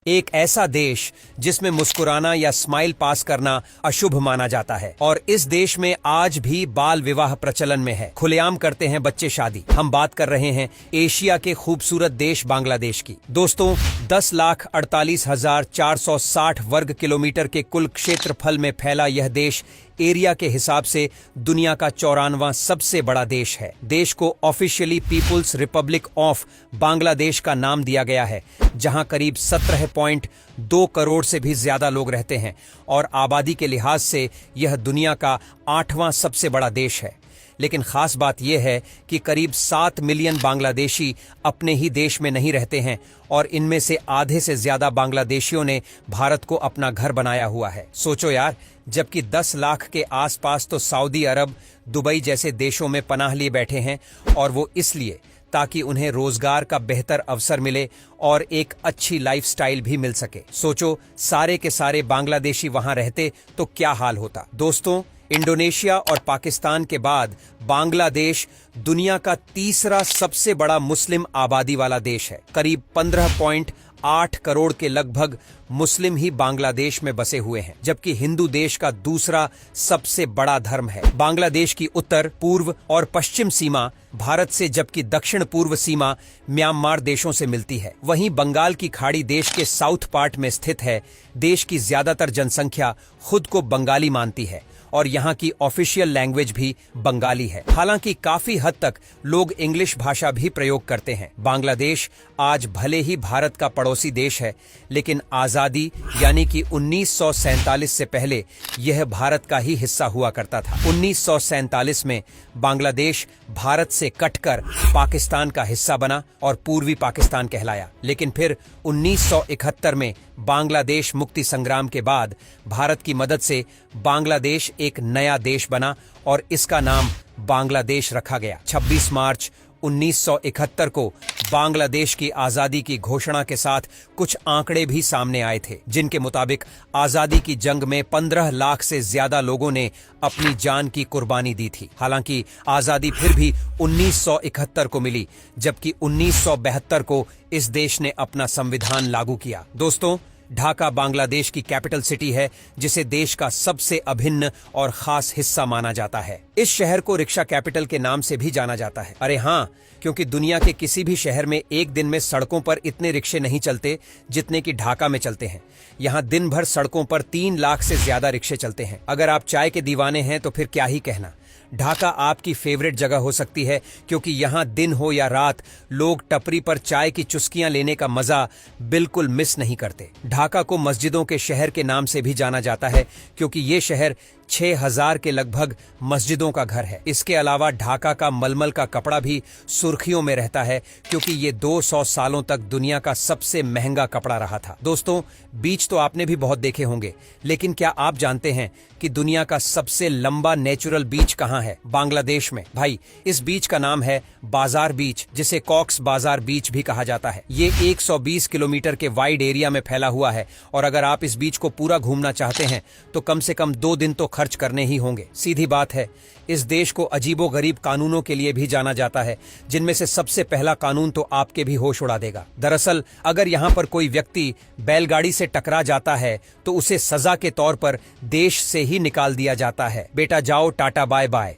एक ऐसा देश जिसमें मुस्कुराना या स्माइल पास करना अशुभ माना जाता है और इस देश में आज भी बाल विवाह प्रचलन में है। खुलेआम करते हैं बच्चे शादी। हम बात कर रहे हैं एशिया के खूबसूरत देश बांग्लादेश की। दोस्तों 10,48,460 वर्ग किलोमीटर के कुल क्षेत्रफल में फैला यह देश एरिया के हिसाब से दुनिया का 94वां सबसे बड़ा देश है। देश को officially People's Republic of Bangladesh का नाम दिया गया है, जहां करीब 17.2 करोड़ से भी ज्यादा लोग रहते हैं और आबादी के लिहाज से यह दुनिया का 8वां सबसे बड़ा देश है। लेकिन खास बात यह है कि करीब 7 मिलियन बांग्लादेशी अपने ही देश में नहीं रहते हैं और इनमें से आधे से ज्यादा बांग्लादेशियों ने भारत को अपना घर बनाया हुआ है। सोचो यार, जबकि 10 लाख के आसपास तो सऊदी अरब, दुबई जैसे देशों में पनाह लिए बैठे हैं, और वो इसलिए ताकि उन्हें रोजगार का बेहतर अवसर मिले और एक अच्छी लाइफस्टाइल भी मिल सके। सोचो सारे के सारे बांग्लादेशी वहां रहते तो क्या हाल होता। दोस्तों, इंडोनेशिया और पाकिस्तान के बाद बांग्लादेश दुनिया का तीसरा सबसे बड़ा मुस्लिम आबादी वाला देश है। करीब 15.8 करोड़ के लगभग मुस्लिम ही बांग्लादेश में बसे हुए हैं, जबकि हिंदू देश का दूसरा सबसे बड़ा धर्म है। बांग्लादेश की उत्तर, पूर्व और पश्चिम सीमा भारत से, जबकि दक्षिण पूर्व सीमा म्यांमार देशों से मिलती है। वहीं बंगाल की खाड़ी देश के साउथ पार्ट में स्थित है। देश की ज्यादातर जनसंख्या खुद को बंगाली मानती है और यहाँ की ऑफिशियल लैंग्वेज भी बंगाली है। हालांकि काफी हद तक लोग इंग्लिश भाषा भी प्रयोग करते हैं। बांग्लादेश आज भले ही भारत का पड़ोसी देश है, लेकिन आजादी यानी कि 1947 से पहले यह भारत का ही हिस्सा हुआ करता था। 1947 में बांग्लादेश भारत से कटकर पाकिस्तान का हिस्सा बना और पूर्वी पाकिस्तान कहलाया। लेकिन फिर 1971 में बांग्लादेश मुक्ति संग्राम के बाद भारत की मदद से बांग्लादेश एक नया देश बना और इसका नाम बांग्लादेश रखा गया। 26 मार्च 1971 को बांग्लादेश की आजादी की घोषणा के साथ कुछ आंकड़े भी सामने आए थे, जिनके मुताबिक आजादी की जंग में 15 लाख से ज्यादा लोगों ने अपनी जान की कुर्बानी दी थी। हालांकि आजादी फिर भी 1971 को मिली, जबकि 1972 को इस देश ने अपना संविधान लागू किया। दोस्तों, ढाका बांग्लादेश की कैपिटल सिटी है, जिसे देश का सबसे अभिन्न और खास हिस्सा माना जाता है। इस शहर को रिक्शा कैपिटल के नाम से भी जाना जाता है। अरे हाँ, क्योंकि दुनिया के किसी भी शहर में एक दिन में सड़कों पर इतने रिक्शे नहीं चलते जितने कि ढाका में चलते हैं। यहाँ दिन भर सड़कों पर 3 लाख से ज्यादा रिक्शे चलते हैं। अगर आप चाय के दीवाने हैं तो फिर क्या ही कहना। ढाका आपकी फेवरेट जगह हो सकती है, क्योंकि यहाँ दिन हो या रात लोग टपरी पर चाय की चुस्कियां लेने का मजा बिल्कुल मिस नहीं करते। ढाका को मस्जिदों के शहर के नाम से भी जाना जाता है, क्योंकि ये शहर 6000 के लगभग मस्जिदों का घर है। इसके अलावा ढाका का मलमल का कपड़ा भी सुर्खियों में रहता है, क्योंकि ये 200 सालों तक दुनिया का सबसे महंगा कपड़ा रहा था। दोस्तों, बीच तो आपने भी बहुत देखे होंगे, लेकिन क्या आप जानते हैं कि दुनिया का सबसे लंबा नेचुरल बीच कहाँ है? बांग्लादेश में। भाई, इस बीच का नाम है बाजार बीच, जिसे कॉक्स बाजार बीच भी कहा जाता है। ये 120 किलोमीटर के वाइड एरिया में फैला हुआ है और अगर आप इस बीच को पूरा घूमना चाहते हैं तो कम से कम 2 दिन तो खर्च करने ही होंगे। सीधी बात है, इस देश को अजीबोगरीब कानूनों के लिए भी जाना जाता है, जिनमें से सबसे पहला कानून तो आपके भी होश उड़ा देगा। दरअसल अगर यहाँ पर कोई व्यक्ति बैलगाड़ी से टकरा जाता है तो उसे सजा के तौर पर देश से ही निकाल दिया जाता है। बेटा जाओ, टाटा बाय बाय।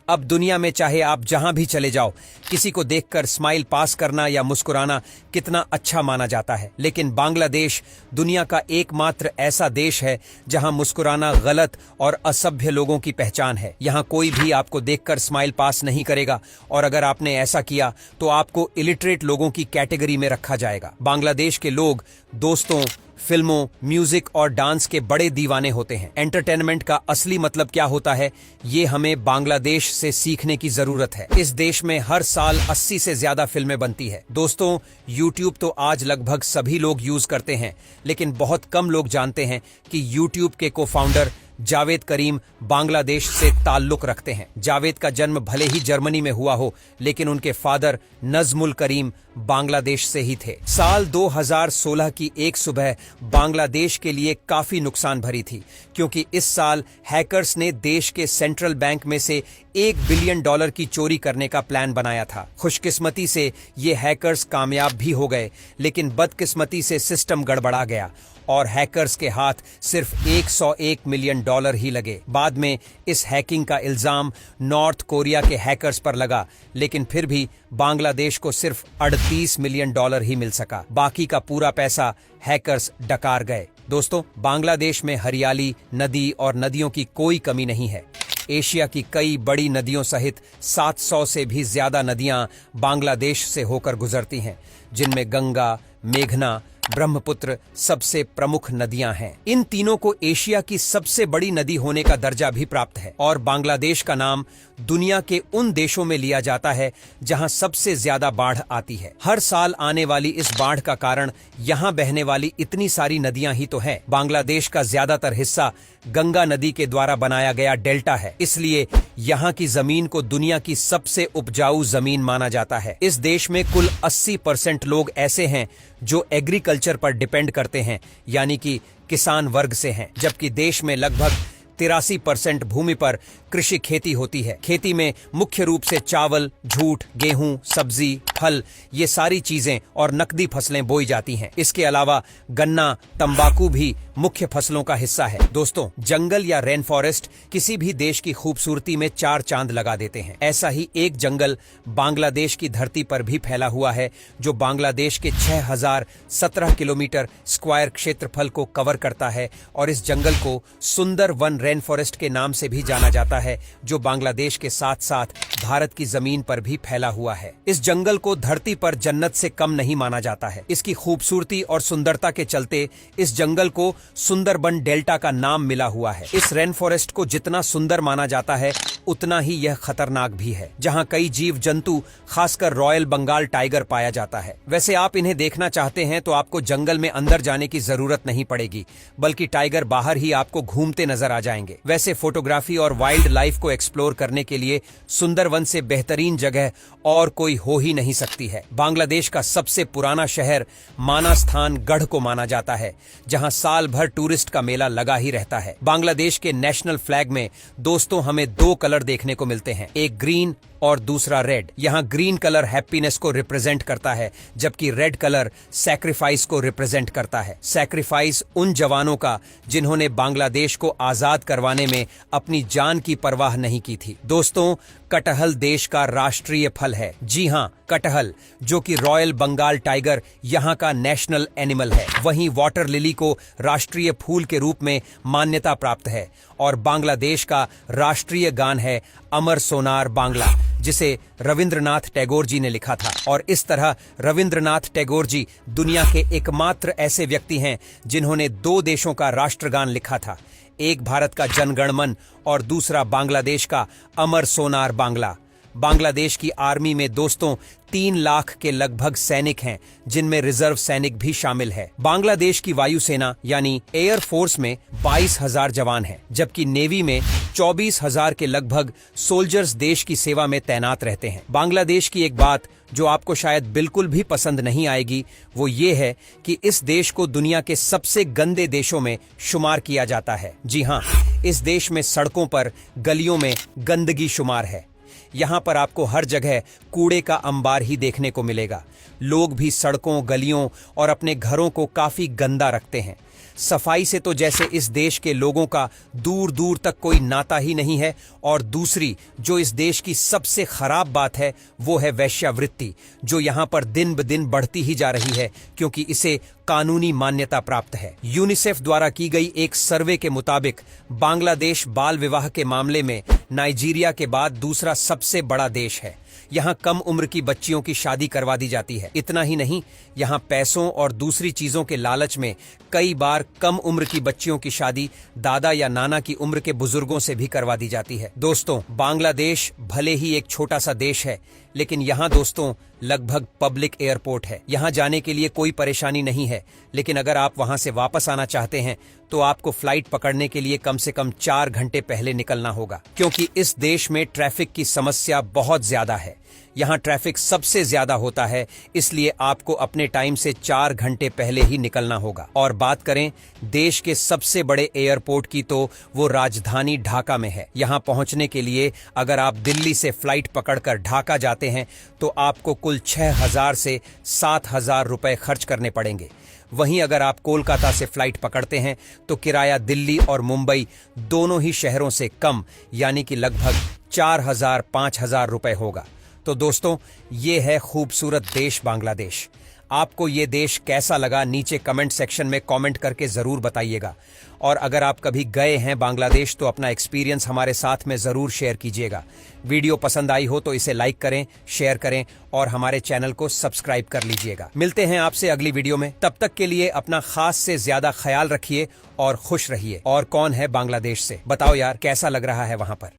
अब दुनिया में चाहे आप जहां भी चले जाओ, किसी को देखकर स्माइल पास करना या मुस्कुराना कितना अच्छा माना जाता है। लेकिन बांग्लादेश दुनिया का एकमात्र ऐसा देश है जहां मुस्कुराना गलत और असभ्य लोगों की पहचान है। यहां कोई भी आपको देखकर स्माइल पास नहीं करेगा और अगर आपने ऐसा किया तो आपको इलिटरेट लोगों की कैटेगरी में रखा जाएगा। बांग्लादेश के लोग दोस्तों, फिल्मों, म्यूजिक और डांस के बड़े दीवाने होते हैं। एंटरटेनमेंट का असली मतलब क्या होता है, ये हमें बांग्लादेश से सीखने की जरूरत है। इस देश में हर साल 80 से ज्यादा फिल्में बनती है। दोस्तों, यूट्यूब तो आज लगभग सभी लोग यूज करते हैं, लेकिन बहुत कम लोग जानते हैं कि यूट्यूब के को फाउंडर जावेद करीम बांग्लादेश से ताल्लुक रखते हैं। जावेद का जन्म भले ही जर्मनी में हुआ हो, लेकिन उनके फादर नजमुल करीम बांग्लादेश से ही थे। साल 2016 की एक सुबह बांग्लादेश के लिए काफी नुकसान भरी थी, क्योंकि इस साल हैकर्स ने देश के सेंट्रल बैंक में से $1 बिलियन की चोरी करने का प्लान बनाया था। खुशकिस्मती से ये हैकर्स कामयाब भी हो गए, लेकिन बदकिस्मती से सिस्टम गड़बड़ा गया और हैकर्स के हाथ सिर्फ $101 मिलियन ही लगे। बाद में इस हैकिंग का इल्जाम नॉर्थ कोरिया के हैकर्स पर लगा, लेकिन फिर भी बांग्लादेश को सिर्फ $38 मिलियन ही मिल सका। बाकी का पूरा पैसा हैकर्स डकार गए। दोस्तों, बांग्लादेश में हरियाली, नदी और नदियों की कोई कमी नहीं है। एशिया की कई बड़ी नदियों सहित 700 से भी ज्यादा नदियां बांग्लादेश से होकर गुजरती हैं, जिनमें गंगा, मेघना, ब्रह्मपुत्र सबसे प्रमुख नदियां हैं। इन तीनों को एशिया की सबसे बड़ी नदी होने का दर्जा भी प्राप्त है और बांग्लादेश का नाम दुनिया के उन देशों में लिया जाता है जहां सबसे ज्यादा बाढ़ आती है। हर साल आने वाली इस बाढ़ का कारण यहां बहने वाली इतनी सारी नदियां ही तो हैं। बांग्लादेश का ज्यादातर हिस्सा गंगा नदी के द्वारा बनाया गया डेल्टा है, इसलिए यहाँ की जमीन को दुनिया की सबसे उपजाऊ जमीन माना जाता है। इस देश में कुल 80% लोग ऐसे हैं जो एग्रीकल्चर पर डिपेंड करते हैं, यानी कि किसान वर्ग से हैं, जबकि देश में लगभग 83% भूमि पर कृषि खेती होती है। खेती में मुख्य रूप से चावल, जूट, गेहूं, सब्जी, फल, ये सारी चीजें और नकदी फसलें बोई जाती हैं। इसके अलावा गन्ना, तंबाकू भी मुख्य फसलों का हिस्सा है। दोस्तों, जंगल या रेन फॉरेस्ट किसी भी देश की खूबसूरती में 4 चांद लगा देते हैं। ऐसा ही एक जंगल बांग्लादेश की धरती पर भी फैला हुआ है, जो बांग्लादेश के 6017 किलोमीटर स्क्वायर क्षेत्रफल को कवर करता है और इस जंगल को सुंदर वन रेन फॉरेस्ट के नाम से भी जाना जाता है, जो बांग्लादेश के साथ साथ भारत की जमीन पर भी फैला हुआ है। इस जंगल को धरती पर जन्नत से कम नहीं माना जाता है। इसकी खूबसूरती और सुंदरता के चलते इस जंगल को सुंदरबन डेल्टा का नाम मिला हुआ है। इस रेन फॉरेस्ट को जितना सुंदर माना जाता है, उतना ही यह खतरनाक भी है, जहां कई जीव जंतु, खासकर रॉयल बंगाल टाइगर पाया जाता है। वैसे आप इन्हें देखना चाहते हैं तो आपको जंगल में अंदर जाने की जरूरत नहीं पड़ेगी, बल्कि टाइगर बाहर ही आपको घूमते नजर आ जाएंगे। वैसे फोटोग्राफी और वाइल्ड लाइफ को एक्सप्लोर करने के लिए सुंदरवन से बेहतरीन जगह और कोई हो ही नहीं सकती है। बांग्लादेश का सबसे पुराना शहर मानास्थान गढ़ को माना जाता है, जहां साल भर टूरिस्ट का मेला लगा ही रहता है। बांग्लादेश के नेशनल फ्लैग में दोस्तों हमें 2 कलर देखने को मिलते हैं, एक ग्रीन और दूसरा रेड। यहाँ ग्रीन कलर हैप्पीनेस को रिप्रेजेंट करता है, जबकि रेड कलर सैक्रिफाइस को रिप्रेजेंट करता है। सैक्रिफाइस उन जवानों का जिन्होंने बांग्लादेश को आजाद करवाने में अपनी जान की परवाह नहीं की थी। दोस्तों, कटहल देश का राष्ट्रीय फल है। जी हाँ, कटहल, जो कि रॉयल बंगाल टाइगर यहाँ का नेशनल एनिमल है। वहीं वाटर लिली को राष्ट्रीय फूल के रूप में मान्यता प्राप्त है और बांग्लादेश का राष्ट्रीय गान है अमर सोनार बांग्ला, जिसे रविंद्रनाथ टैगोर जी ने लिखा था। और इस तरह रविंद्रनाथ टैगोर जी दुनिया के एकमात्र ऐसे व्यक्ति हैं जिन्होंने 2 देशों का राष्ट्रगान लिखा था, एक भारत का जनगण मन और दूसरा बांग्लादेश का अमर सोनार बांग्ला। बांग्लादेश की आर्मी में दोस्तों 3 लाख के लगभग सैनिक हैं, जिनमें रिजर्व सैनिक भी शामिल है। बांग्लादेश की वायुसेना यानी एयर फोर्स में 22,000 जवान हैं, जबकि नेवी में 24,000 के लगभग सोल्जर्स देश की सेवा में तैनात रहते हैं। बांग्लादेश की एक बात जो आपको शायद बिल्कुल भी पसंद नहीं आएगी, वो ये है कि इस देश को दुनिया के सबसे गंदे देशों में शुमार किया जाता है। जी हाँ, इस देश में सड़कों पर, गलियों में गंदगी शुमार है। यहाँ पर आपको हर जगह कूड़े का अंबार ही देखने को मिलेगा। लोग भी सड़कों, गलियों और अपने घरों को काफी गंदा रखते हैं। सफाई से तो जैसे इस देश के लोगों का दूर दूर तक कोई नाता ही नहीं है। और दूसरी जो इस देश की सबसे खराब बात है, वो है वेश्यावृत्ति, जो यहाँ पर दिन ब दिन बढ़ती ही जा रही है, क्योंकि इसे कानूनी मान्यता प्राप्त है। यूनिसेफ द्वारा की गई एक सर्वे के मुताबिक बांग्लादेश बाल विवाह के मामले में नाइजीरिया के बाद दूसरा सबसे बड़ा देश है। यहाँ कम उम्र की बच्चियों की शादी करवा दी जाती है। इतना ही नहीं, यहाँ पैसों और दूसरी चीजों के लालच में कई बार कम उम्र की बच्चियों की शादी दादा या नाना की उम्र के बुजुर्गों से भी करवा दी जाती है। दोस्तों, बांग्लादेश भले ही एक छोटा सा देश है, लेकिन यहाँ दोस्तों लगभग पब्लिक एयरपोर्ट है। यहाँ जाने के लिए कोई परेशानी नहीं है, लेकिन अगर आप वहाँ से वापस आना चाहते हैं तो आपको फ्लाइट पकड़ने के लिए कम से कम 4 घंटे पहले निकलना होगा, क्योंकि इस देश में ट्रैफिक की समस्या बहुत ज्यादा है। है। यहाँ ट्रैफिक सबसे ज्यादा होता है, इसलिए आपको अपने टाइम से 4 घंटे पहले ही निकलना होगा। और बात करें देश के सबसे बड़े एयरपोर्ट की, तो वो राजधानी ढाका में है। यहाँ पहुंचने के लिए अगर आप दिल्ली से फ्लाइट पकड़कर ढाका जाते हैं तो आपको कुल 6,000 से 7,000 रुपए खर्च करने पड़ेंगे। वहीं अगर आप कोलकाता से फ्लाइट पकड़ते हैं तो किराया दिल्ली और मुंबई दोनों ही शहरों से कम, यानी कि लगभग 4,000-5,000 रुपए होगा। तो दोस्तों, ये है खूबसूरत देश बांग्लादेश। आपको ये देश कैसा लगा नीचे कमेंट सेक्शन में कमेंट करके जरूर बताइएगा। और अगर आप कभी गए हैं बांग्लादेश तो अपना एक्सपीरियंस हमारे साथ में जरूर शेयर कीजिएगा। वीडियो पसंद आई हो तो इसे लाइक करें, शेयर करें और हमारे चैनल को सब्सक्राइब कर लीजिएगा। मिलते हैं आपसे अगली वीडियो में। तब तक के लिए अपना खास से ज्यादा ख्याल रखिए और खुश रहिए। और कौन है बांग्लादेश से? बताओ यार, कैसा लग रहा है वहां पर?